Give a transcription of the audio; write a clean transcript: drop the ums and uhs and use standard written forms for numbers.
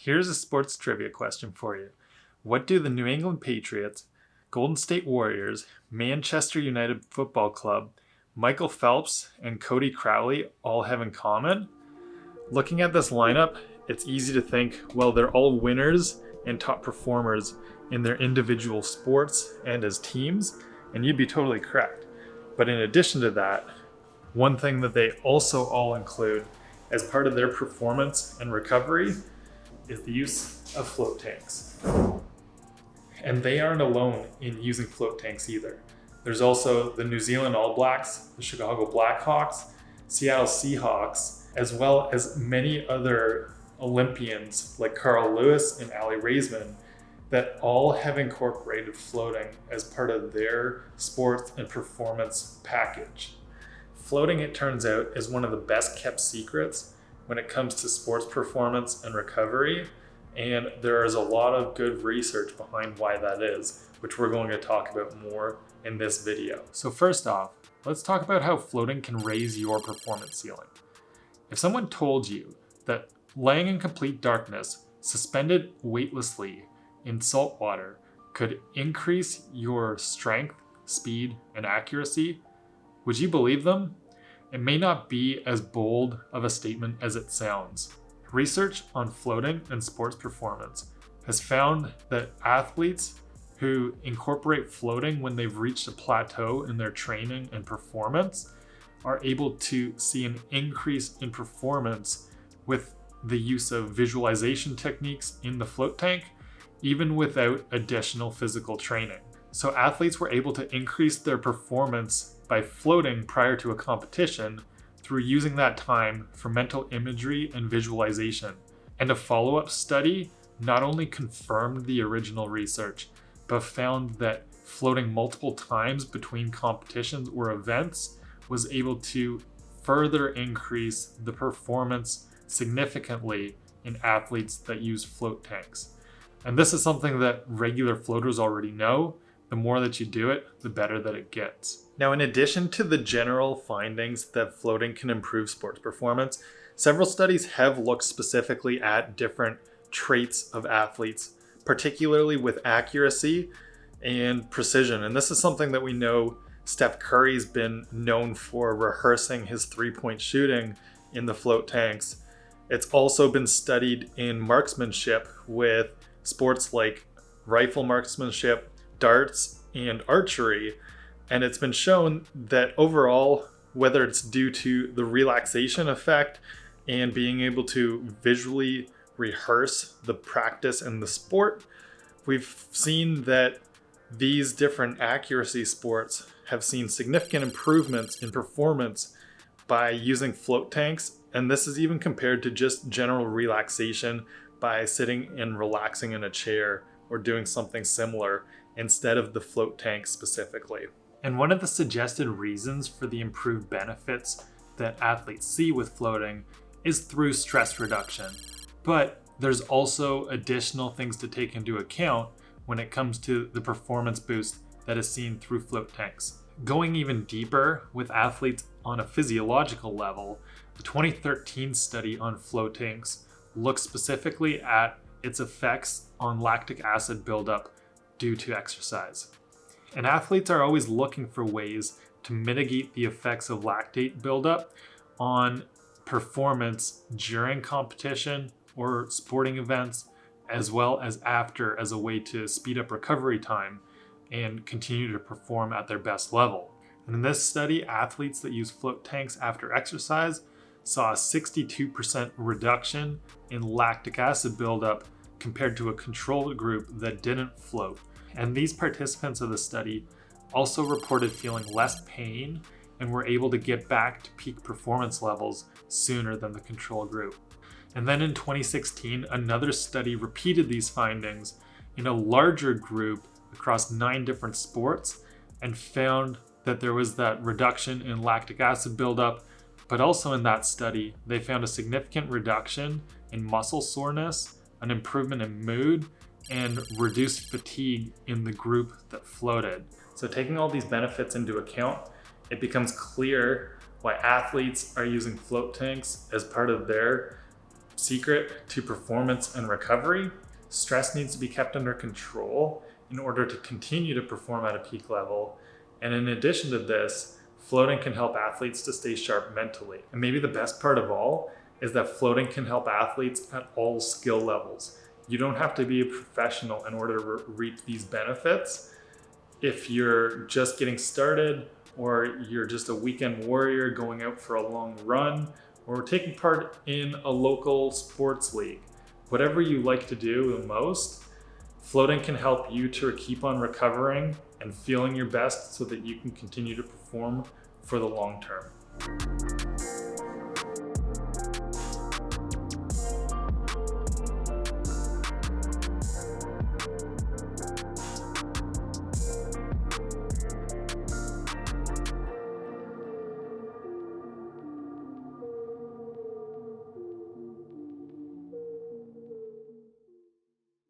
Here's a sports trivia question for you. What do the New England Patriots, Golden State Warriors, Manchester United Football Club, Michael Phelps, and Cody Crowley all have in common? Looking at this lineup, it's easy to think, well, they're all winners and top performers in their individual sports and as teams, and you'd be totally correct. But in addition to that, one thing that they also all include as part of their performance and recovery is the use of float tanks. And they aren't alone in using float tanks either. There's also the New Zealand All Blacks, the Chicago Blackhawks, Seattle Seahawks, as well as many other Olympians like Carl Lewis and Ali Raisman that all have incorporated floating as part of their sports and performance package. Floating, it turns out, is one of the best kept secrets when it comes to sports performance and recovery, and there is a lot of good research behind why that is, which we're going to talk about more in this video. So first off, let's talk about how floating can raise your performance ceiling. If someone told you that laying in complete darkness, suspended weightlessly in salt water, could increase your strength, speed, and accuracy, would you believe them? It may not be as bold of a statement as it sounds. Research on floating and sports performance has found that athletes who incorporate floating when they've reached a plateau in their training and performance are able to see an increase in performance with the use of visualization techniques in the float tank, even without additional physical training. So athletes were able to increase their performance by floating prior to a competition through using that time for mental imagery and visualization. And a follow-up study not only confirmed the original research, but found that floating multiple times between competitions or events was able to further increase the performance significantly in athletes that use float tanks. And this is something that regular floaters already know. The more that you do it, the better that it gets. Now, in addition to the general findings that floating can improve sports performance, several studies have looked specifically at different traits of athletes, particularly with accuracy and precision. And this is something that we know Steph Curry's been known for, rehearsing his three-point shooting in the float tanks. It's also been studied in marksmanship with sports like rifle marksmanship, darts, and archery. And it's been shown that overall, whether it's due to the relaxation effect and being able to visually rehearse the practice and the sport, we've seen that these different accuracy sports have seen significant improvements in performance by using float tanks. And this is even compared to just general relaxation by sitting and relaxing in a chair or doing something similar instead of the float tank specifically. And one of the suggested reasons for the improved benefits that athletes see with floating is through stress reduction. But there's also additional things to take into account when it comes to the performance boost that is seen through float tanks. Going even deeper with athletes on a physiological level, the 2013 study on float tanks looked specifically at its effects on lactic acid buildup due to exercise. And athletes are always looking for ways to mitigate the effects of lactate buildup on performance during competition or sporting events, as well as after, as a way to speed up recovery time and continue to perform at their best level. And in this study, athletes that use float tanks after exercise saw a 62% reduction in lactic acid buildup compared to a control group that didn't float. And these participants of the study also reported feeling less pain and were able to get back to peak performance levels sooner than the control group. And then in 2016, another study repeated these findings in a larger group across 9 different sports and found that there was that reduction in lactic acid buildup. But also in that study, they found a significant reduction in muscle soreness, an improvement in mood, and reduced fatigue in the group that floated. So taking all these benefits into account, it becomes clear why athletes are using float tanks as part of their secret to performance and recovery. Stress needs to be kept under control in order to continue to perform at a peak level. And in addition to this, floating can help athletes to stay sharp mentally. And maybe the best part of all is that floating can help athletes at all skill levels. You don't have to be a professional in order to reap these benefits. If you're just getting started, or you're just a weekend warrior going out for a long run, or taking part in a local sports league, whatever you like to do the most, floating can help you to keep on recovering and feeling your best so that you can continue to perform for the long term.